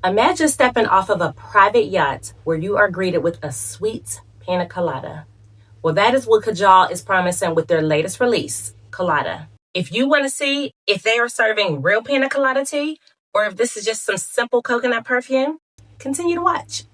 Imagine stepping off of a private yacht where you are greeted with a sweet pina colada. Well, that is what Kajal is promising with their latest release, Colada. If you want to see if they are serving real pina colada tea or if this is just some simple coconut perfume, continue to watch.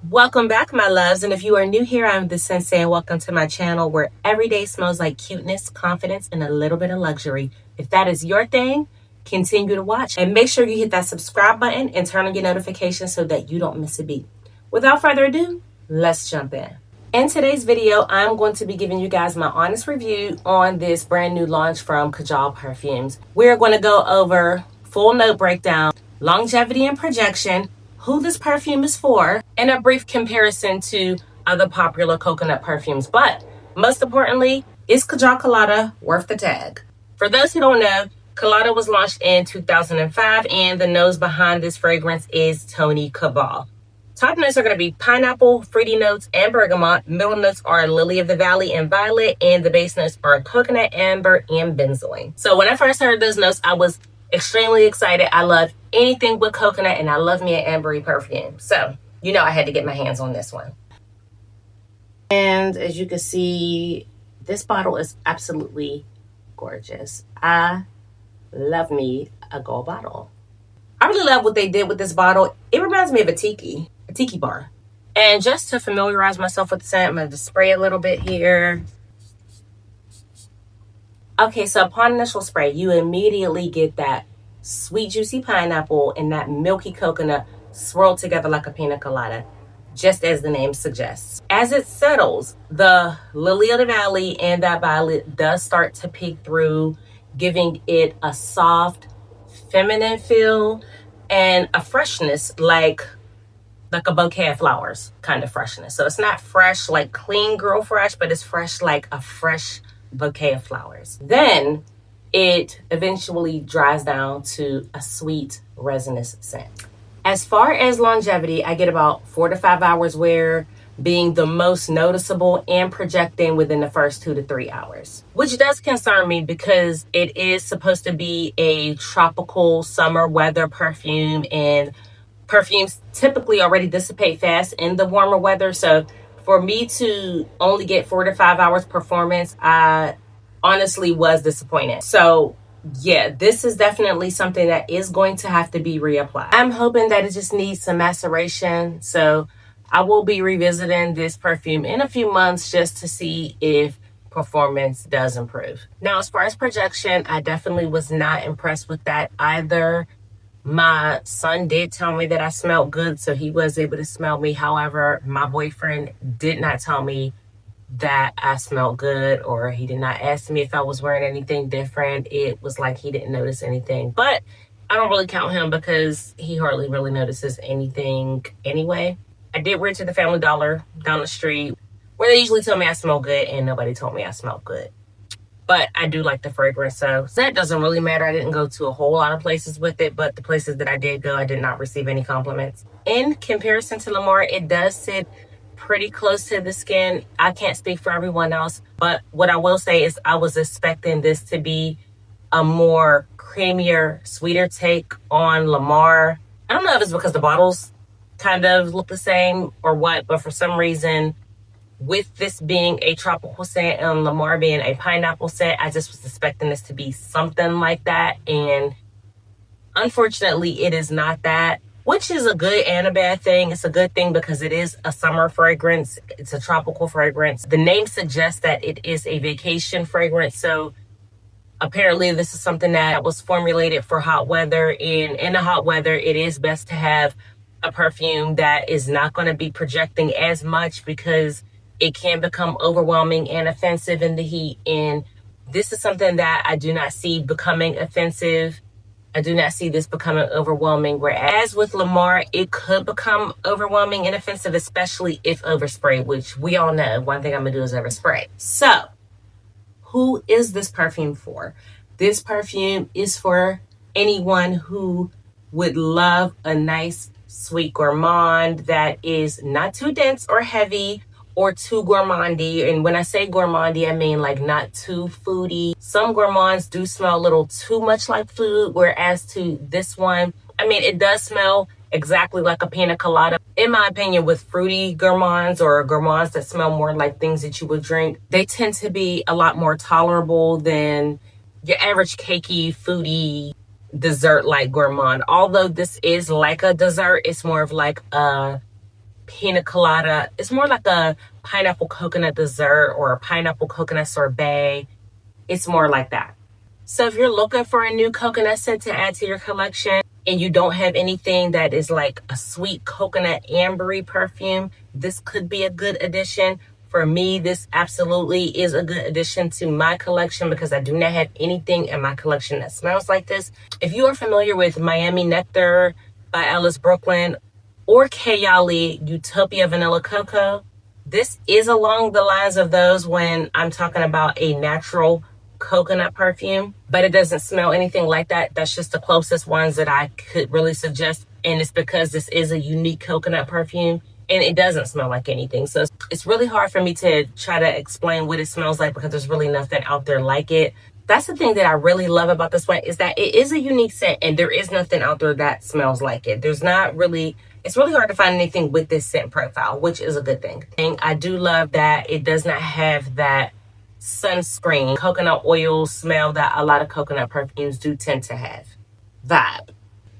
Welcome back, my loves, and if you are new here, I'm the Sensei, and welcome to my channel where every day smells like cuteness, confidence, and a little bit of luxury. If that is your thing, continue to watch, and make sure you hit that subscribe button and turn on your notifications so that you don't miss a beat. Without further ado, let's jump in. In today's video, I'm going to be giving you guys my honest review on this brand new launch from Kajal Perfumes. We're going to go over full note breakdown, longevity and projection, who this perfume is for, and a brief comparison to other popular coconut perfumes. But most importantly, is Kajal Kolada worth the tag? For those who don't know, Kolada was launched in 2005, and the nose behind this fragrance is Tony Cabal. Top notes are going to be pineapple, fruity notes, and bergamot. Middle notes are lily of the valley and violet, and the base notes are coconut, amber, and benzoin. So when I first heard those notes, I was extremely excited. I love anything with coconut, and I love me an ambery perfume. So, you know I had to get my hands on this one. And as you can see, this bottle is absolutely gorgeous. I love me a gold bottle. I really love what they did with this bottle. It reminds me of a tiki bar. And just to familiarize myself with the scent, I'm going to spray a little bit here. Okay, so upon initial spray, you immediately get that sweet, juicy pineapple and that milky coconut swirled together like a pina colada, just as the name suggests. As it settles, the lily of the valley and that violet does start to peek through, giving it a soft, feminine feel and a freshness like a bouquet of flowers kind of freshness. So it's not fresh like clean girl fresh, but it's fresh like a fresh bouquet of flowers. Then it eventually dries down to a sweet resinous scent. As far as longevity, I get about 4 to 5 hours wear, being the most noticeable and projecting within the first 2 to 3 hours, which does concern me because it is supposed to be a tropical summer weather perfume, and perfumes typically already dissipate fast in the warmer weather. So for me to only get 4 to 5 hours performance, I honestly was disappointed. So yeah, this is definitely something that is going to have to be reapplied. I'm hoping that it just needs some maceration. So I will be revisiting this perfume in a few months just to see if performance does improve. Now, as far as projection, I definitely was not impressed with that either. My son did tell me that I smelled good, so he was able to smell me. However, my boyfriend did not tell me that I smelled good, or he did not ask me if I was wearing anything different. It was like he didn't notice anything, but I don't really count him because he hardly really notices anything anyway. I did wear it to the Family Dollar down the street where they usually tell me I smell good, and nobody told me I smelled good. But I do like the fragrance, so that doesn't really matter. I didn't go to a whole lot of places with it, but the places that I did go, I did not receive any compliments. In comparison to Lamar, it does sit pretty close to the skin. I can't speak for everyone else, but what I will say is I was expecting this to be a more creamier, sweeter take on Lamar. I don't know if it's because the bottles kind of look the same or what, but for some reason, with this being a tropical scent and Lamar being a pineapple scent, I just was expecting this to be something like that. And unfortunately, it is not that, which is a good and a bad thing. It's a good thing because it is a summer fragrance. It's a tropical fragrance. The name suggests that it is a vacation fragrance. So apparently this is something that was formulated for hot weather. And in the hot weather, it is best to have a perfume that is not going to be projecting as much because it can become overwhelming and offensive in the heat. And this is something that I do not see becoming offensive. I do not see this becoming overwhelming. Whereas with Lamar, it could become overwhelming and offensive, especially if oversprayed, which we all know one thing I'm going to do is overspray. So who is this perfume for? This perfume is for anyone who would love a nice, sweet gourmand that is not too dense or heavy, or too gourmandy. And when I say gourmandy, I mean like not too foodie. Some gourmands do smell a little too much like food, whereas to this one, I mean, it does smell exactly like a pina colada. In my opinion, with fruity gourmands or gourmands that smell more like things that you would drink, they tend to be a lot more tolerable than your average cakey, foodie, dessert-like gourmand. Although this is like a dessert, it's more of like a pina colada. It's more like a pineapple coconut dessert or a pineapple coconut sorbet. It's more like that. So if you're looking for a new coconut scent to add to your collection and you don't have anything that is like a sweet coconut ambery perfume, this could be a good addition. For me, this absolutely is a good addition to my collection because I do not have anything in my collection that smells like this. If you are familiar with Miami Nectar by Alice Brooklyn or Kajal Utopia Vanilla Coco, this is along the lines of those when I'm talking about a natural coconut perfume, but it doesn't smell anything like that. That's just the closest ones that I could really suggest. And it's because this is a unique coconut perfume and it doesn't smell like anything. So it's really hard for me to try to explain what it smells like because there's really nothing out there like it. That's the thing that I really love about this one, is that it is a unique scent and there is nothing out there that smells like it. There's not really, it's really hard to find anything with this scent profile, which is a good thing. And I do love that it does not have that sunscreen coconut oil smell that a lot of coconut perfumes do tend to have. Vibe.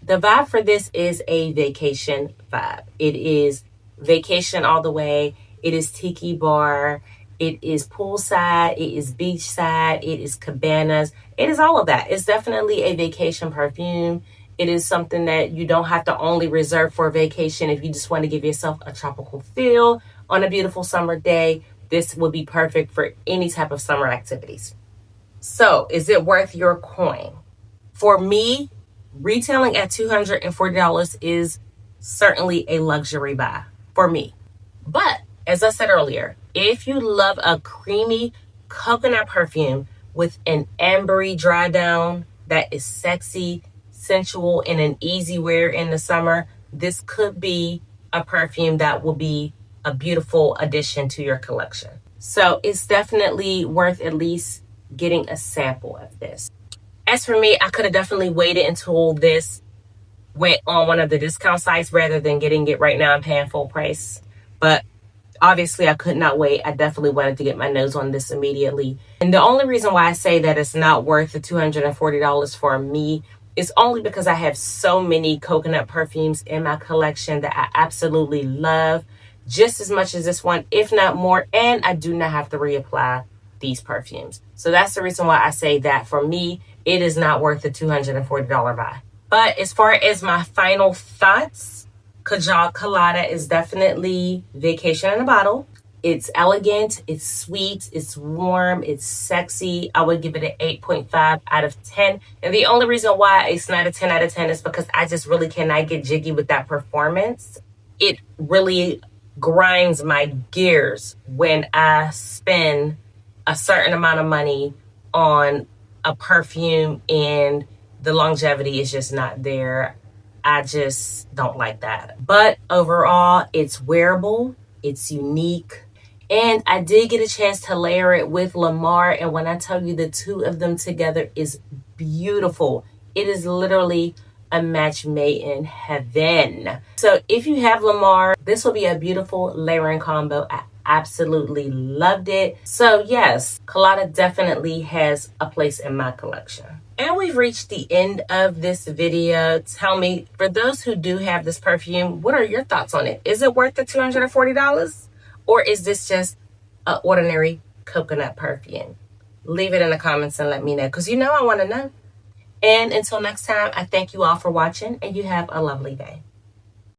The vibe for this is a vacation vibe. It is vacation all the way. It is tiki bar. It is poolside. It is beachside. It is cabanas. It is all of that. It's definitely a vacation perfume. It is something that you don't have to only reserve for a vacation. If you just want to give yourself a tropical feel on a beautiful summer day, this would be perfect for any type of summer activities. So, is it worth your coin? For me, retailing at $240 is certainly a luxury buy for me. But, as I said earlier, if you love a creamy coconut perfume with an ambery dry down that is sexy, sensual, and an easy wear in the summer, this could be a perfume that will be a beautiful addition to your collection. So it's definitely worth at least getting a sample of this. As for me, I could have definitely waited until this went on one of the discount sites rather than getting it right now and paying full price. But obviously I could not wait. I definitely wanted to get my nose on this immediately. And the only reason why I say that it's not worth the $240 for me is only because I have so many coconut perfumes in my collection that I absolutely love, just as much as this one, if not more, and I do not have to reapply these perfumes. So that's the reason why I say that for me, it is not worth the $240 buy. But as far as my final thoughts, Kajal KOLADA is definitely vacation in a bottle. It's elegant, it's sweet, it's warm, it's sexy. I would give it an 8.5 out of 10. And the only reason why it's not a 10 out of 10 is because I just really cannot get jiggy with that performance. It really grinds my gears when I spend a certain amount of money on a perfume and the longevity is just not there. I just don't like that. But overall, it's wearable, it's unique, and I did get a chance to layer it with Lamar, and when I tell you the two of them together is beautiful. It is literally a match made in heaven. So if you have Lamar, this will be a beautiful layering combo. I absolutely loved it. So yes, KOLADA definitely has a place in my collection. And we've reached the end of this video. Tell me, for those who do have this perfume, what are your thoughts on it? Is it worth the $240? Or is this just an ordinary coconut perfume? Leave it in the comments and let me know, because you know I want to know. And until next time, I thank you all for watching and you have a lovely day.